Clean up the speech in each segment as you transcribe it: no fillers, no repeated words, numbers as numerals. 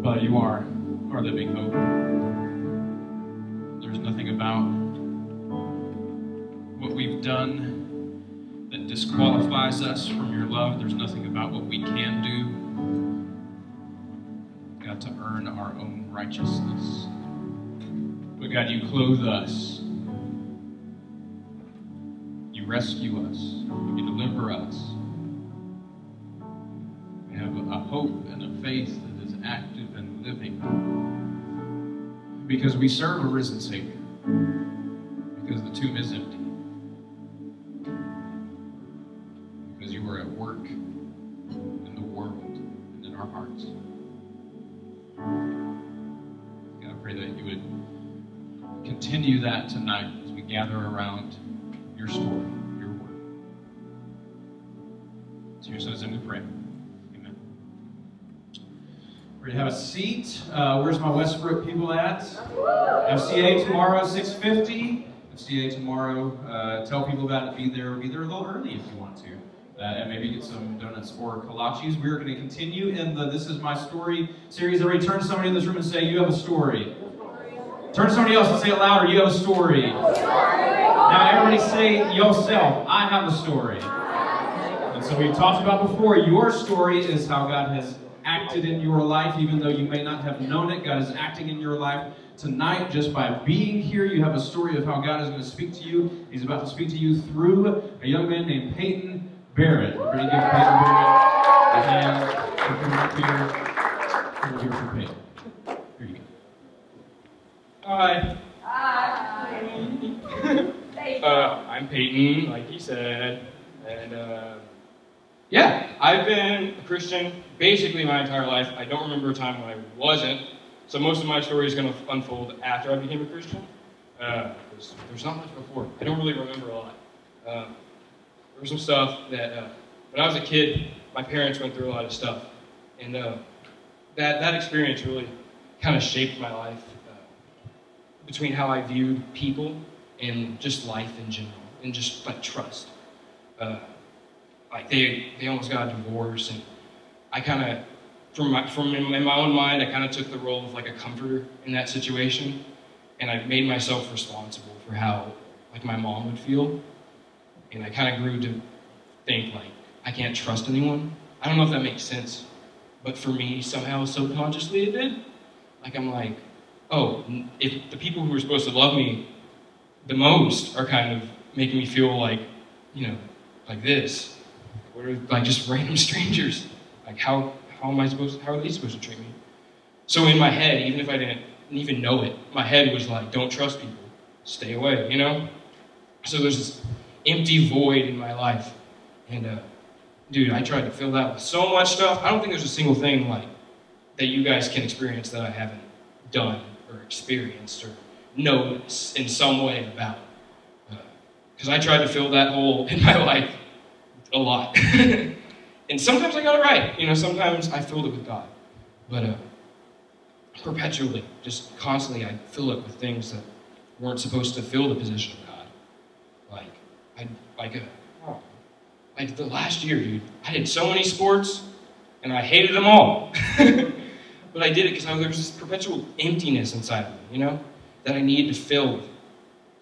but you are our living hope. There's nothing about what we've done that disqualifies us from your love. There's nothing about what we can do, God, to earn our own righteousness. But God, you clothe us. You rescue us. You deliver us. We have a hope and a faith that is active and living because we serve a risen Savior, because the tomb is empty, because you are at work in the world and in our hearts. God, I pray that you would continue that tonight as we gather around your story, your word. It's your son's name we pray. Amen. We're going to have a seat. Where's my Westbrook people at? FCA tomorrow, 6:50. FCA tomorrow. Tell people about it. Be there a little early if you want to. And maybe get some donuts or kolaches. We're going to continue in the This Is My Story series. Everybody turn to somebody in this room and say, you have a story. Turn to somebody else and say it louder, you have a story. Now everybody say yourself, I have a story. And so we've talked about before, your story is how God has acted in your life, even though you may not have known it. God is acting in your life tonight just by being here. You have a story of how God is going to speak to you. He's about to speak to you through a young man named Peyton Barrett. Everybody give Peyton Barrett a hand. Come up here. Come here for Peyton. Here you go. Hi. I'm Peyton, like he said, and yeah, I've been a Christian basically my entire life. I don't remember a time when I wasn't, so most of my story is going to unfold after I became a Christian. There's not much before. I don't really remember a lot. There was some stuff that when I was a kid, my parents went through a lot of stuff, and that experience really kind of shaped my life. Between how I viewed people and just life in general, and just like trust. Like they almost got a divorce, and I kind of, in my own mind, I kind of took the role of like a comforter in that situation, and I made myself responsible for how like my mom would feel, and I kind of grew to think like I can't trust anyone. I don't know if that makes sense, but for me somehow subconsciously it did. Like I'm like, oh, if the people who are supposed to love me the most are kind of making me feel like, you know, like this, or like just random strangers, like how are they supposed to treat me? So in my head, even if I didn't even know it, my head was like, don't trust people, stay away, you know? So there's this empty void in my life, and dude, I tried to fill that with so much stuff. I don't think there's a single thing like that you guys can experience that I haven't done or experienced or know in some way about. Because I tried to fill that hole in my life a lot. And sometimes I got it right. You know, sometimes I filled it with God. But perpetually, just constantly, I fill it with things that weren't supposed to fill the position of God. Like the last year, dude, I did so many sports, and I hated them all. But I did it because there was this perpetual emptiness inside of me, you know, that I needed to fill with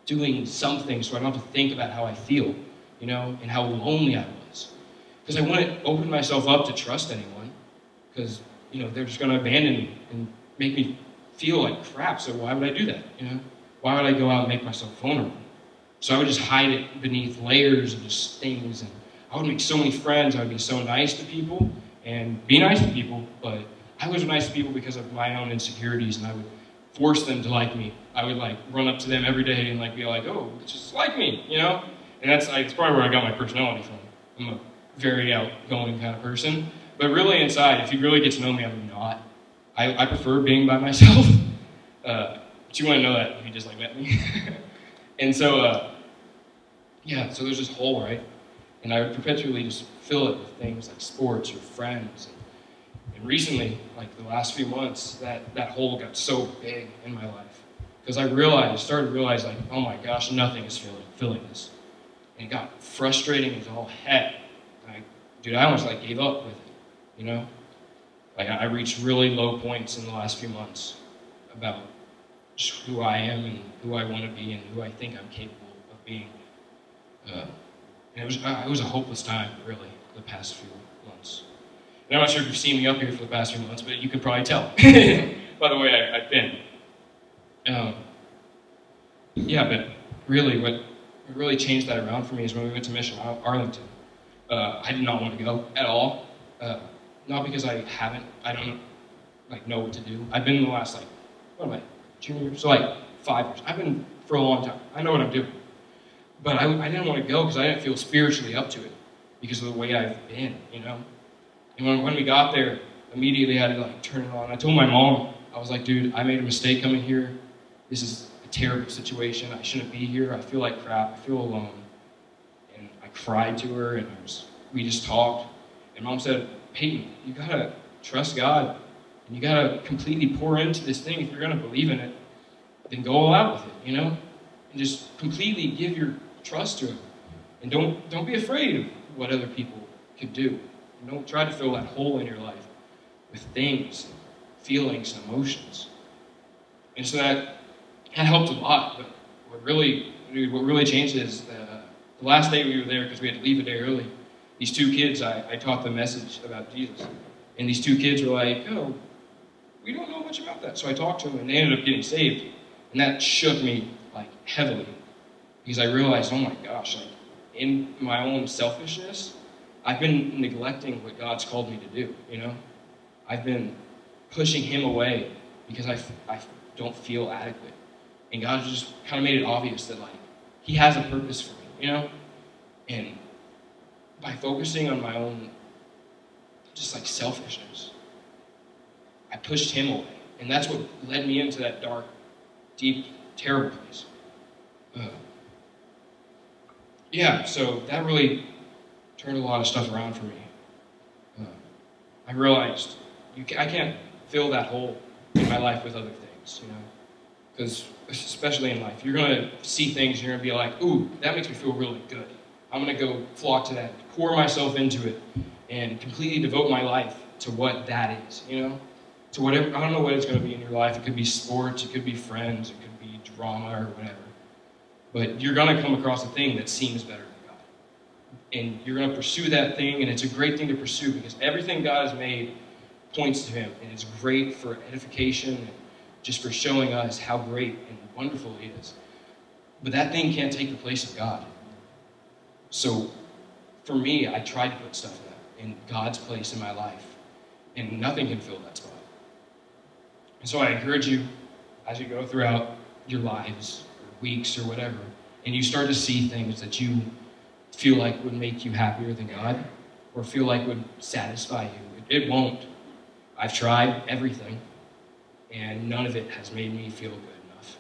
doing something so I don't have to think about how I feel, you know, and how lonely I was. Because I wouldn't open myself up to trust anyone, because, you know, they're just going to abandon me and make me feel like crap, so why would I do that, you know? Why would I go out and make myself vulnerable? So I would just hide it beneath layers of just things, and I would make so many friends. I would be so nice to people and be nice to people, but I was nice to people because of my own insecurities, and I would force them to like me. I would like run up to them every day and like be like, oh, just like me, you know? And it's probably where I got my personality from. I'm a very outgoing kind of person. But really inside, if you really get to know me, I'm not. I prefer being by myself. But you want to know that if you just like met me. And so, yeah, so there's this hole, right? And I would perpetually just fill it with things like sports or friends. And recently, like the last few months, that hole got so big in my life. Because I started to realize like, oh my gosh, nothing is filling this. And it got frustrating as all heck. Dude, I almost like gave up with it, you know? Like, I reached really low points in the last few months about just who I am and who I want to be and who I think I'm capable of being. And it was a hopeless time, really, the past few months. And I'm not sure if you've seen me up here for the past few months, but you could probably tell by the way I've been. Yeah, but really, what really changed that around for me is when we went to Mission Arlington. I did not want to go at all. Not because I don't know what to do. I've been in the last, what am I, junior? So 5 years. I've been for a long time. I know what I'm doing. But I didn't want to go because I didn't feel spiritually up to it because of the way I've been, you know? And when we got there, immediately I had to turn it on. I told my mom, I was like, dude, I made a mistake coming here. This is a terrible situation. I shouldn't be here. I feel like crap. I feel alone. And I cried to her, and we just talked. And Mom said, Peyton, you gotta trust God, and you gotta completely pour into this thing. If you're gonna believe in it, then go all out with it, you know? And just completely give your trust to Him. And don't be afraid of what other people could do. And don't try to fill that hole in your life with things, and feelings, and emotions. And so that helped a lot. But what really changed is the last day we were there, because we had to leave a day early, these two kids, I taught the message about Jesus. And these two kids were like, oh, we don't know much about that. So I talked to them, and they ended up getting saved. And that shook me, heavily. Because I realized, oh my gosh, in my own selfishness, I've been neglecting what God's called me to do, you know? I've been pushing Him away because I don't feel adequate. And God just kind of made it obvious that, He has a purpose for me, you know? And by focusing on my own, just selfishness, I pushed Him away. And that's what led me into that dark, deep, terrible place. Yeah, so that really turned a lot of stuff around for me. I realized I can't fill that hole in my life with other things, you know? Because, especially in life, you're going to see things and you're going to be like, ooh, that makes me feel really good. I'm going to go flock to that, pour myself into it, and completely devote my life to what that is, you know? To whatever, I don't know what it's going to be in your life. It could be sports, it could be friends, it could be drama or whatever. But you're going to come across a thing that seems better than God. And you're going to pursue that thing, and it's a great thing to pursue because everything God has made points to Him, and it's great for edification and just for showing us how great and wonderful He is. But that thing can't take the place of God. So for me, I tried to put stuff in God's place in my life, and nothing can fill that spot. And so I encourage you, as you go throughout your lives, weeks or whatever, and you start to see things that you feel like would make you happier than God, or feel like would satisfy you. It won't. I've tried everything, and none of it has made me feel good enough.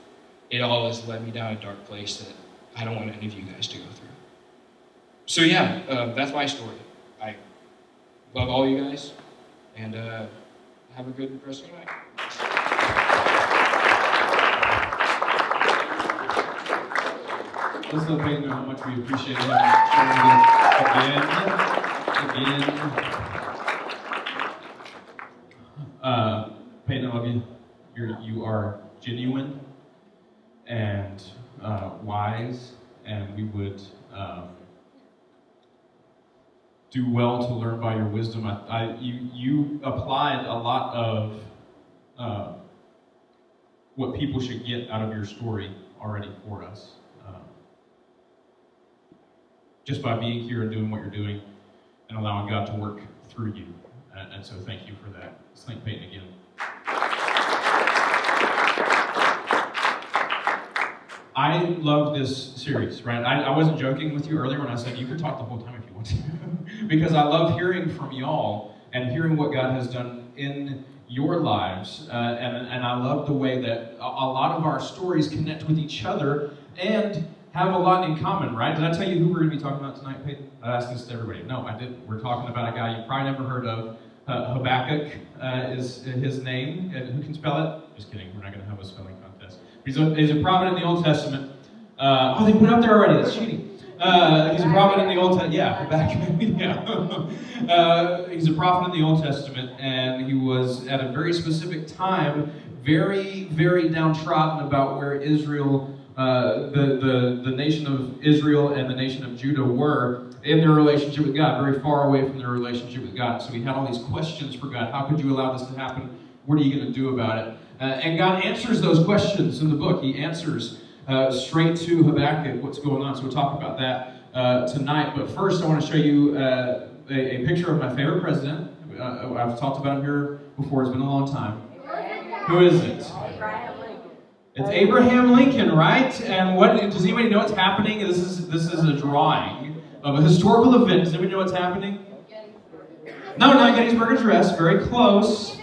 It all has led me down a dark place that I don't want any of you guys to go through. So yeah, that's my story. I love all you guys, and have a good rest of the night. Let's let Peyton know how much we appreciate him again. Peyton, I love you. You are genuine and wise, and we would do well to learn by your wisdom. You applied a lot of what people should get out of your story already for us. Just by being here and doing what you're doing and allowing God to work through you. And so thank you for that. Let's thank Peyton again. I love this series, right? I wasn't joking with you earlier when I said you could talk the whole time if you want to. Because I love hearing from y'all and hearing what God has done in your lives. And I love the way that a lot of our stories connect with each other and have a lot in common, right? Did I tell you who we're going to be talking about tonight, Peyton? I asked this to everybody. No, I didn't. We're talking about a guy you've probably never heard of. Habakkuk is his name. Who can spell it? Just kidding. We're not going to have a spelling contest. He's a prophet in the Old Testament. Oh, they put it up there already. That's cheating. He's a prophet in the Old Testament. Yeah, Habakkuk. Yeah. He's a prophet in the Old Testament, and he was at a very specific time, very, very downtrodden about where Israel, the nation of Israel and the nation of Judah were in their relationship with God, very far away from their relationship with God. So he had all these questions for God. How could you allow this to happen? What are you going to do about it? And God answers those questions in the book. He answers straight to Habakkuk what's going on. So we'll talk about that tonight. But first, I want to show you a picture of my favorite president. I've talked about him here before. It's been a long time. Who is it? It's Abraham Lincoln, right? And what does anybody know what's happening? This is a drawing of a historical event. Does anybody know what's happening? No, not Gettysburg Address. Very close.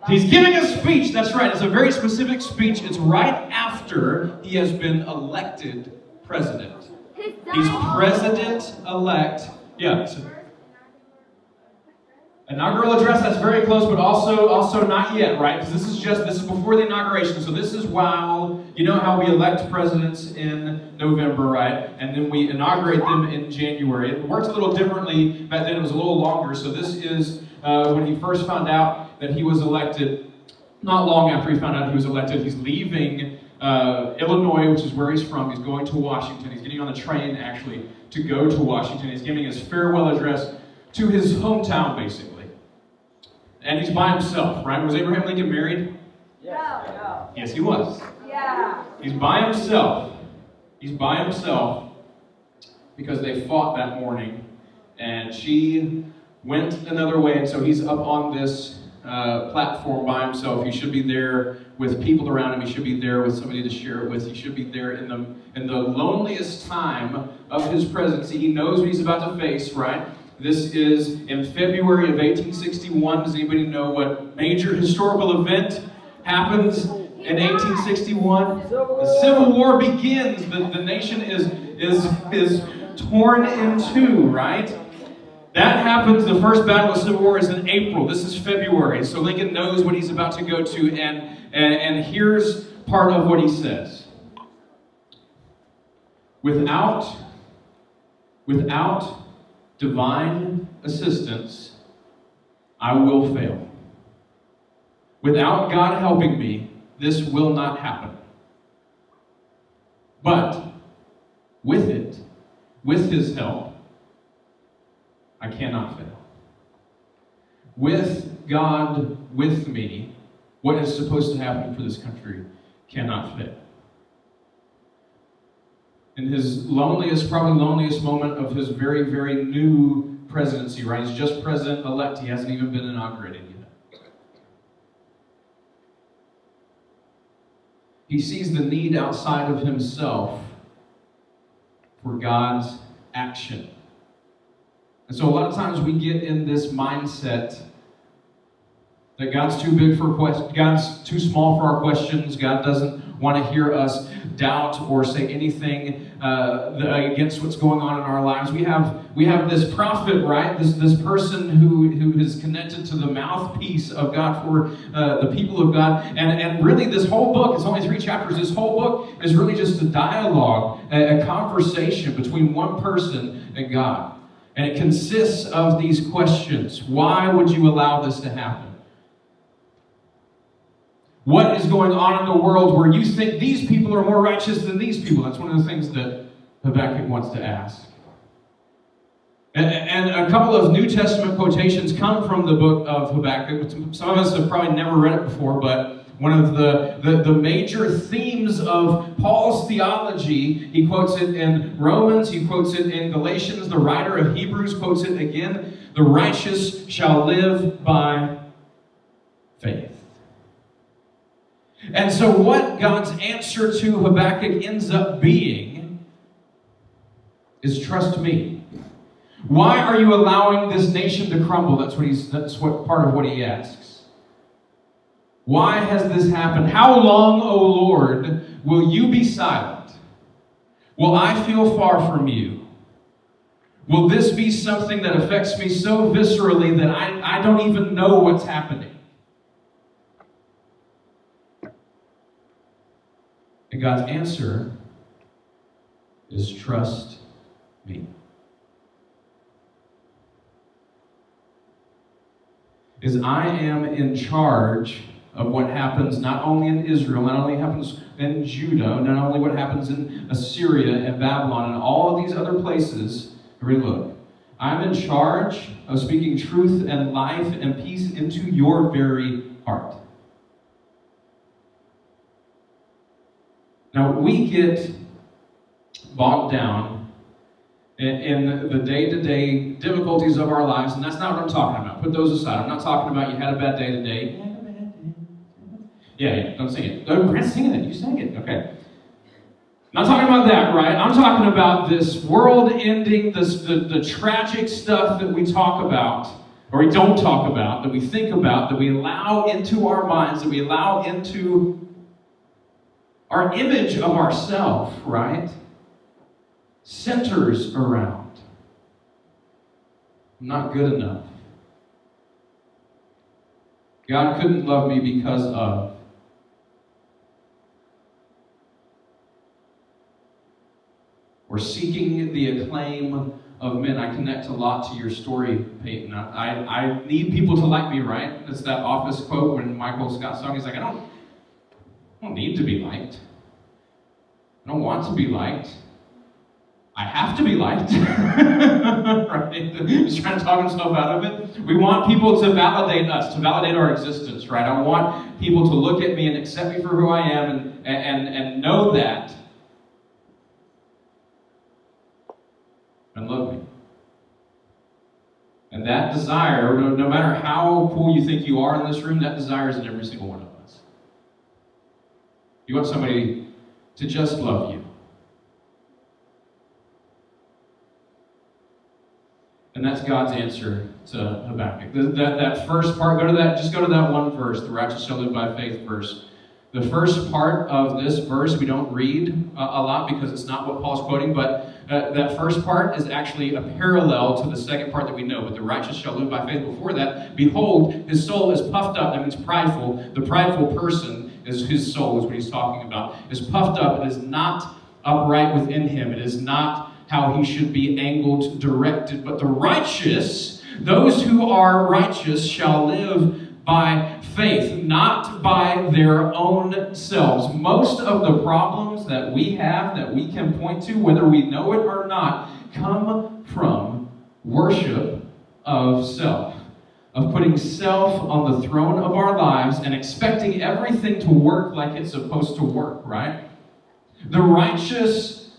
He's giving a speech. That's right. It's a very specific speech. It's right after he has been elected president. He's president-elect. Yeah. Inaugural address, that's very close, but also not yet, right? Because this is before the inauguration. So this is while, you know how we elect presidents in November, right? And then we inaugurate them in January. It works a little differently. Back then it was a little longer. So this is when he first found out that he was elected. Not long after he found out he was elected, he's leaving Illinois, which is where he's from. He's going to Washington. He's getting on the train, actually, to go to Washington. He's giving his farewell address to his hometown, basically. And he's by himself, right? Was Abraham Lincoln married? Yeah. Yes, he was. Yeah. He's by himself. He's by himself because they fought that morning. And she went another way, and so he's up on this platform by himself. He should be there with people around him. He should be there with somebody to share it with. He should be there in the loneliest time of his presidency. He knows what he's about to face, right? This is in February of 1861. Does anybody know what major historical event happens in 1861? The Civil War begins. The nation is torn in two, right? That happens. The first battle of the Civil War is in April. This is February. So Lincoln knows what he's about to go to, and here's part of what he says. Without divine assistance, I will fail. Without God helping me, this will not happen. But with His help, I cannot fail. With God with me, what is supposed to happen for this country cannot fail. In his probably loneliest moment of his very, very new presidency, right? He's just president-elect. He hasn't even been inaugurated yet. He sees the need outside of himself for God's action. And so a lot of times we get in this mindset that God's too big for questions, God's too small for our questions, God doesn't want to hear us doubt or say anything against what's going on in our lives. We have this prophet, right? This person who is connected to the mouthpiece of God for the people of God. And really this whole book, it's only 3 chapters, this whole book is really just a dialogue, a conversation between one person and God. And it consists of these questions. Why would you allow this to happen? What is going on in the world where you think these people are more righteous than these people? That's one of the things that Habakkuk wants to ask. And a couple of New Testament quotations come from the book of Habakkuk. Some of us have probably never read it before, but one of the major themes of Paul's theology, he quotes it in Romans, he quotes it in Galatians, the writer of Hebrews quotes it again, the righteous shall live by faith. And so what God's answer to Habakkuk ends up being is trust me. Why are you allowing this nation to crumble? That's what part of what he asks. Why has this happened? How long, O Lord, will you be silent? Will I feel far from you? Will this be something that affects me so viscerally that I don't even know what's happening? And God's answer is trust me. Is I am in charge of what happens not only in Israel, not only happens in Judah, not only what happens in Assyria and Babylon and all of these other places. Really look. I'm in charge of speaking truth and life and peace into your very heart. Now, we get bogged down in the day-to-day difficulties of our lives, and that's not what I'm talking about. Put those aside. I'm not talking about you had a bad day today. Yeah, don't sing it. No, Brent's singing it. You sang it. Okay. Not talking about that, right? I'm talking about this world-ending, the tragic stuff that we talk about, or we don't talk about, that we think about, that we allow into our minds, that we allow into our image of ourselves, right? Centers around. I'm not good enough. God couldn't love me because of. Or seeking the acclaim of men. I connect a lot to your story, Peyton. I need people to like me, right? It's that Office quote when Michael Scott song. He's like, I don't need to be liked. I don't want to be liked. I have to be liked. Right? He's trying to talk himself out of it. We want people to validate us, to validate our existence, right? I want people to look at me and accept me for who I am and know that. And love me. And that desire, no matter how cool you think you are in this room, that desire is in every single one of us. You want somebody to just love you. And that's God's answer to Habakkuk. That first part, go to that one verse, the righteous shall live by faith verse. The first part of this verse we don't read a lot because it's not what Paul's quoting, but that first part is actually a parallel to the second part that we know. But the righteous shall live by faith. Before that, behold, his soul is puffed up. That means prideful. The prideful person is his soul, is what he's talking about. Is puffed up. It is not upright within him. It is not how he should be angled, directed. But the righteous, those who are righteous, shall live by faith, not by their own selves. Most of the problems that we have, that we can point to, whether we know it or not, come from worship of self. Of putting self on the throne of our lives and expecting everything to work like it's supposed to work, right? The righteous,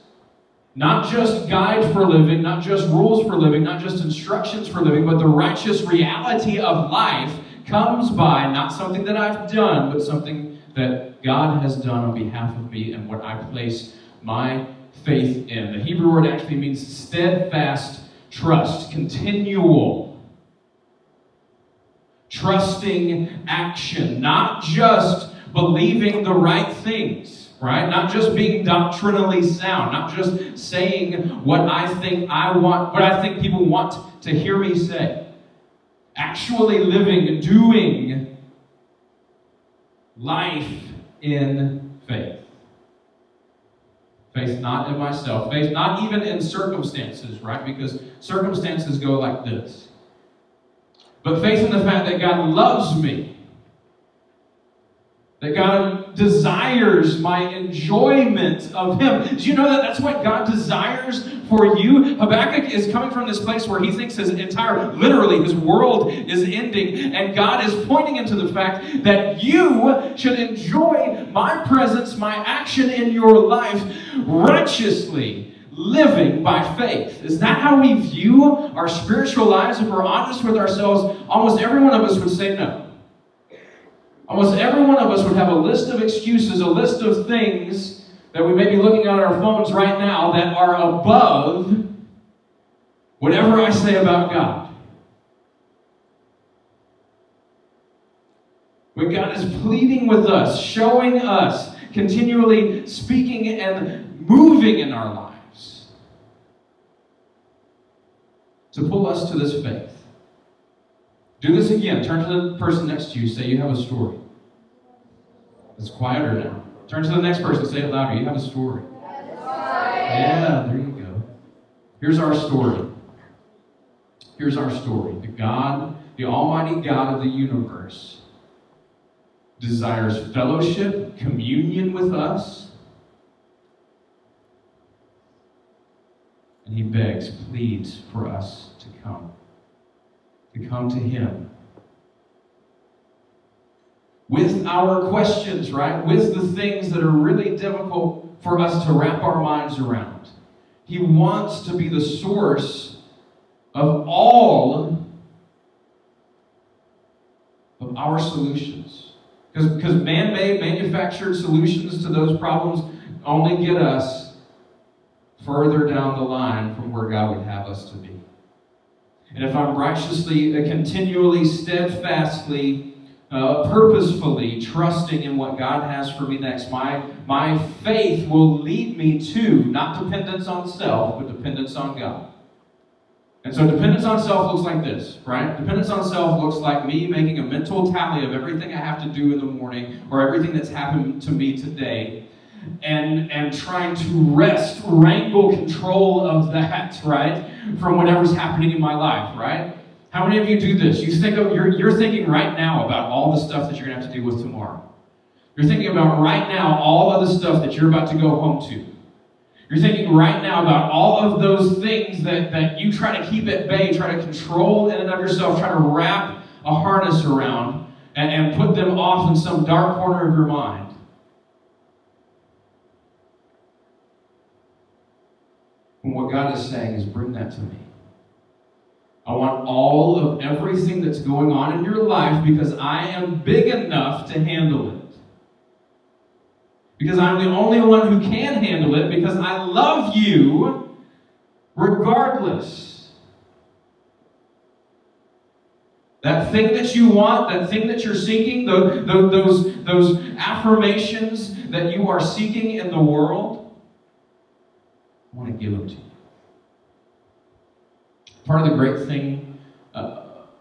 not just guide for living, not just rules for living, not just instructions for living, but the righteous reality of life comes by not something that I've done, but something that God has done on behalf of me and what I place my faith in. The Hebrew word actually means steadfast trust, continual, trusting action, not just believing the right things, right? Not just being doctrinally sound, not just saying what I think I want, what I think people want to hear me say. Actually living, doing life in faith. Faith not in myself. Faith not even in circumstances, right? Because circumstances go like this. But faith in the fact that God loves me. That God desires my enjoyment of Him. Do you know that that's what God desires for you? Habakkuk is coming from this place where he thinks his literally his world is ending. And God is pointing into the fact that you should enjoy my presence, my action in your life righteously, living by faith. Is that how we view our spiritual lives? If we're honest with ourselves, almost every one of us would say no. Almost every one of us would have a list of excuses, a list of things that we may be looking at on our phones right now that are above whatever I say about God. When God is pleading with us, showing us, continually speaking and moving in our lives to pull us to this faith. Do this again. Turn to the person next to you. Say you have a story. It's quieter now. Turn to the next person. Say it louder. You have a story. Yeah, there you go. Here's our story. Here's our story. The God, the Almighty God of the universe, desires fellowship, communion with us, and He begs, pleads for us to come to Him. With our questions, right? With the things that are really difficult for us to wrap our minds around. He wants to be the source of all of our solutions. Because man-made, manufactured solutions to those problems only get us further down the line from where God would have us to be. And if I'm righteously, continually, steadfastly, purposefully trusting in what God has for me next, my faith will lead me to not dependence on self, but dependence on God. And so dependence on self looks like this, right? Dependence on self looks like me making a mental tally of everything I have to do in the morning or everything that's happened to me today and trying to wrangle control of that, right, from whatever's happening in my life, right? How many of you do this? You're thinking right now about all the stuff that you're going to have to deal with tomorrow. You're thinking about right now all of the stuff that you're about to go home to. You're thinking right now about all of those things that you try to keep at bay, try to control in and of yourself, try to wrap a harness around and put them off in some dark corner of your mind. And what God is saying is, bring that to me. I want all of everything that's going on in your life because I am big enough to handle it. Because I'm the only one who can handle it because I love you regardless. That thing that you want, that thing that you're seeking, those affirmations that you are seeking in the world, I want to give them to you. Part of the great thing,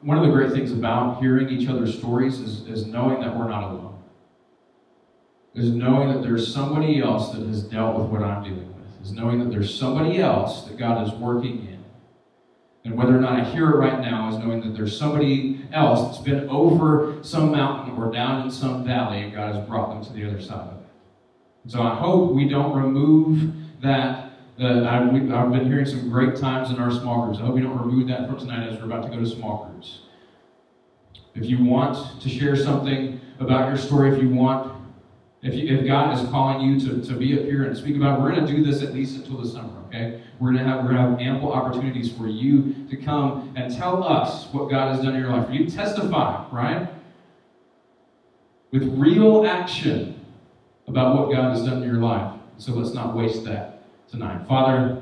one of the great things about hearing each other's stories is knowing that we're not alone. Is knowing that there's somebody else that has dealt with what I'm dealing with. Is knowing that there's somebody else that God is working in. And whether or not I hear it right now is knowing that there's somebody else that's been over some mountain or down in some valley and God has brought them to the other side of it. And so I hope we don't remove that. I've been hearing some great times in our small groups. I hope we don't remove that from tonight as we're about to go to small groups. If you want to share something about your story, if God is calling you to be up here and speak about it, we're going to do this at least until the summer, okay? We're going to have ample opportunities for you to come and tell us what God has done in your life. For you to testify, right? With real action about what God has done in your life. So let's not waste that tonight. Father,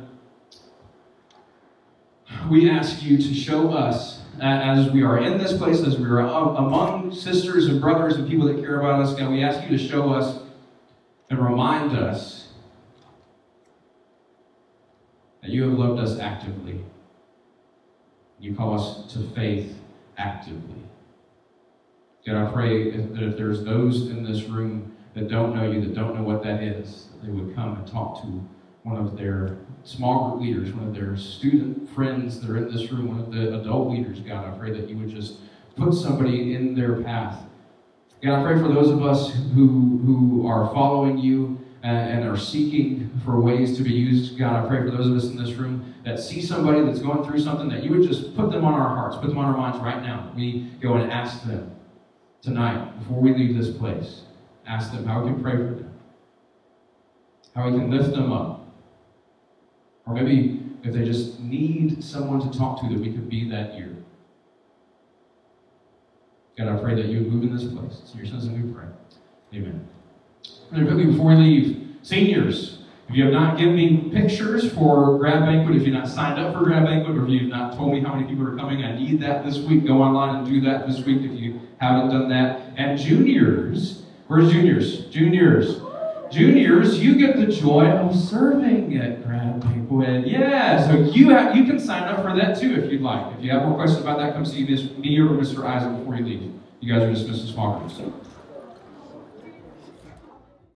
we ask you to show us, as we are in this place, as we are among sisters and brothers and people that care about us, God, we ask you to show us and remind us that you have loved us actively. You call us to faith actively. God, I pray that if there's those in this room that don't know you, that don't know what that is, that they would come and talk to one of their small group leaders, one of their student friends that are in this room, one of the adult leaders. God, I pray that you would just put somebody in their path. God, I pray for those of us who are following you and are seeking for ways to be used. God, I pray for those of us in this room that see somebody that's going through something, that you would just put them on our hearts, put them on our minds right now. We go and ask them tonight, before we leave this place, ask them how we can pray for them, how we can lift them up. Or maybe if they just need someone to talk to, that we could be that ear. God, I pray that you would move in this place. It's in your son's name we pray. Amen. And quickly before we leave, seniors, if you have not given me pictures for Grad Banquet, if you've not signed up for Grad Banquet, or if you've not told me how many people are coming, I need that this week. Go online and do that this week if you haven't done that. And juniors, where's juniors? Juniors, you get the joy of serving at Grad Banquet. Yeah, so you can sign up for that too if you'd like. If you have more questions about that, come see me or Mr. Isaac before you leave. You guys are dismissed as small groups.